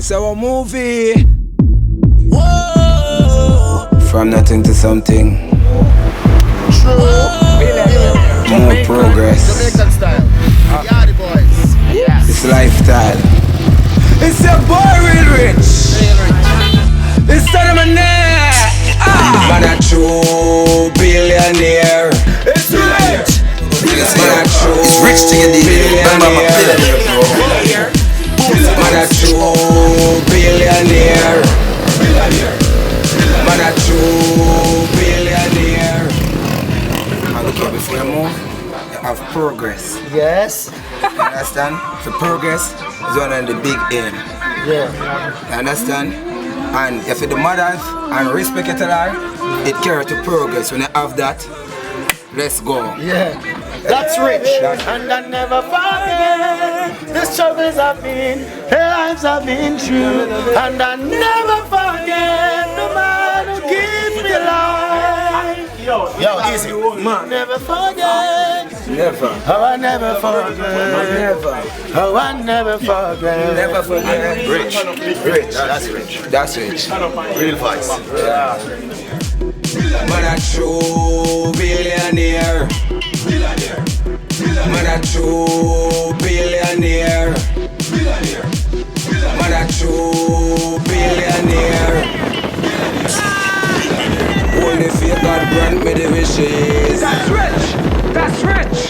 It's our movie. Whoa. From nothing to something. True. More progress. Jamaican style. Yardy boys. Yes. It's lifestyle. It's a boy real rich. It's son of a neck. Man a true billionaire. It's rich. Man a true billionaire. Man a true billionaire. Man a true billionaire. Look here, before you move, you have progress. Yes. You understand? So progress is one of the big aim. Yeah. You understand? And if you the mothers and respect it all, it carries to progress. When you have that, let's go. Yeah. That's rich. And I never forget the struggles I've been, the lives I've been through. And I never forget the man who keeps me alive. Yo, easy. Man. Never forget. Never. Oh, I never forget. Never. Oh, I never forget. Never forget. Rich. Rich. That's rich. That's rich. Real voice. Yeah. Man a true billionaire. Man a true billionaire. Man a true billionaire. Only if you God grant me the wishes. That's rich. That's rich.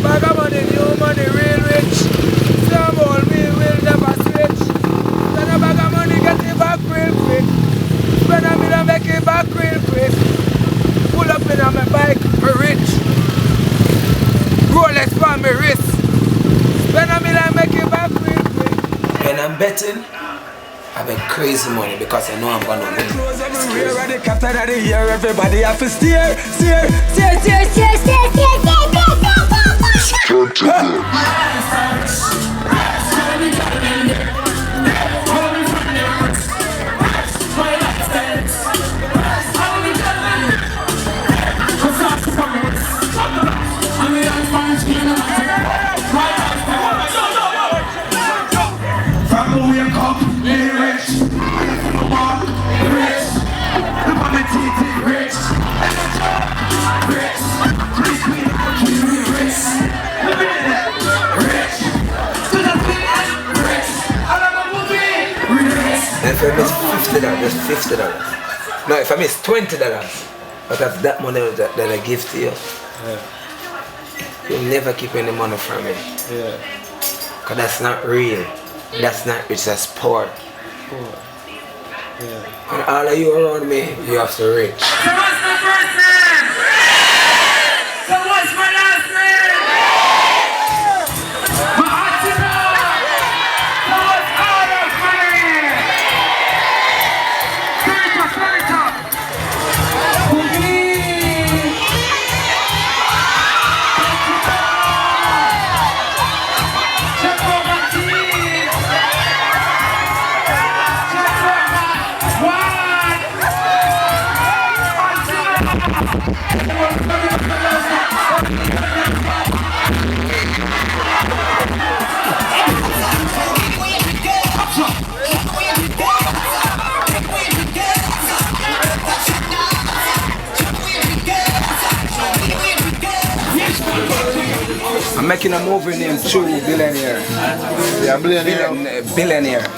Bag of money, new money, real rich. Some old we will never switch. Then a bag of money get it back real quick. Spend a million make it back real quick. Pull up in on my bike, me rich. Rolex on my wrist. Spend a million make it back real quick. When I'm betting, I bet crazy money because I know I'm gonna win. The captain of the year, everybody have to steer. If I miss $50, that's $50. No, if I miss $20, but that's that money that I give to you. Yeah. You'll never keep any money from me. Yeah. Cause that's not real. That's not rich, that's poor. Yeah. And all of you around me, you have to rich. So what's my first name? So what's my last name? I'm making a movie named Tru Billionaire. Yeah, billionaire. Billionaire.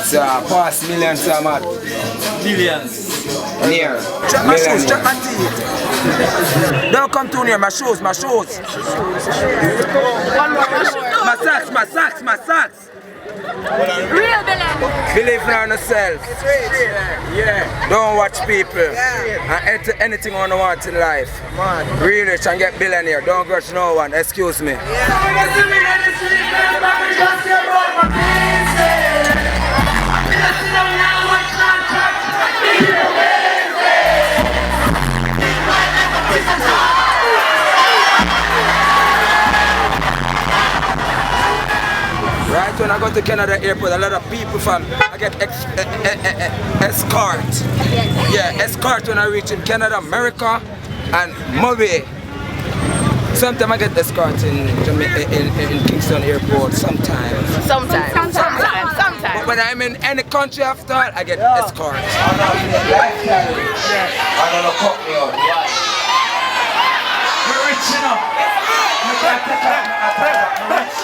So past millions I'm at. Billions. Near. Check my shoes, check my teeth. Don't come too near my shoes, my shoes. My socks. Real billionaire. Believe in yourself. Yeah. Don't watch people. And enter anything on want in life. Real rich and get billionaire. Don't grudge no one. Excuse me. Right when I go to Canada airport, a lot of people from I get escort. Yeah, escort when I reach in Canada, America, and Mobile. Sometimes I get escort in Kingston airport. Sometimes. when I'm in any country after all, I get escort. I'm not lifetime rich. I'm gonna cut me out. You're rich enough. You can't take out my attack. I'm rich.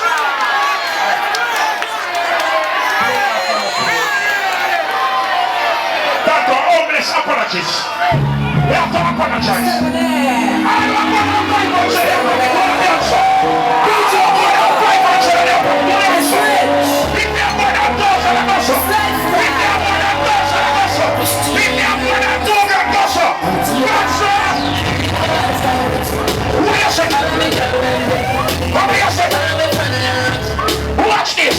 That's the homeless apologies. We have to apologize. I don't want to fight for watch this.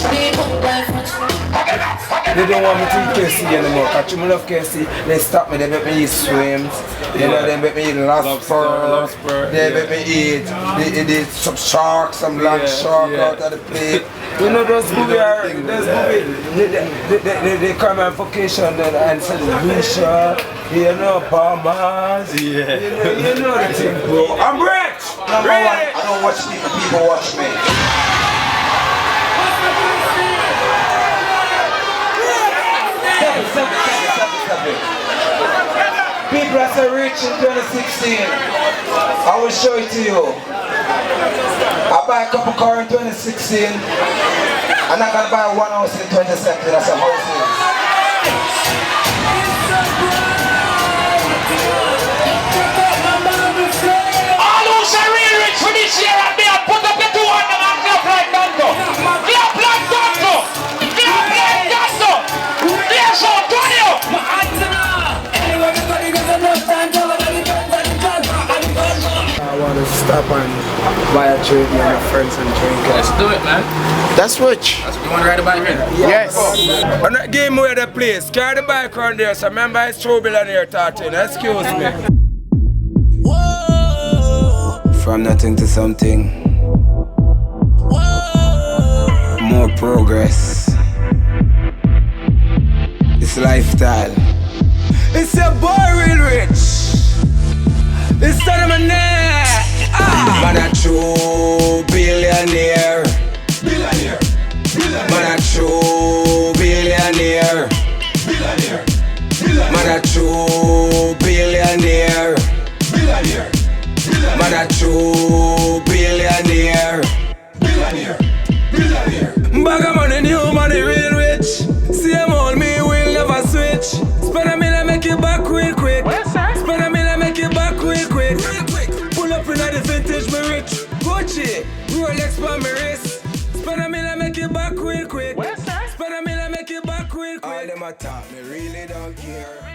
They don't want me to eat KC anymore. Because I love KC. They stop me. They make me eat swims. You know, they make me eat lobster. They make me eat some shark, some land shark out of the plate. You know those movies they come on vacation and say Lucia, you know, Bahamas. You know the thing, bro. I'm rich! Number one, I don't watch people watch me. People are so rich in 2016. I will show it to you. I buy a couple cars in 2016. I'm not gonna buy one house in 2017. That's a house. All who's a real rich for this year and they have put up your 200 and they apply Tanto. They apply Tanto. They apply Tanto. There's Antonio. I want to stop and buy a drink with my friends and drink. Let's do it, man. That's rich. You want to ride a bike here? Yes. I'm not giving away the place. Carry the bike around there, so remember it's Tru Billionaire talking. Excuse me. Whoa. From nothing to something. Whoa. More progress. It's lifestyle. It's a boy real rich. It's time of my neck. Man a true billionaire. Billionaire. Man a true billionaire. Billionaire. Man a true billionaire. Billionaire. Man a true billionaire. Billionaire. Billionaire. Bag of money, new money, real rich. Same old me will never switch. Spend a million, make it back real quick. Spend a million, make it back real quick. Pull up in the vintage, me rich. Gucci, Rolex for me wrist. Spend a million, make it back real quick. Spend a million, make it back real quick. All them attack me, really don't care.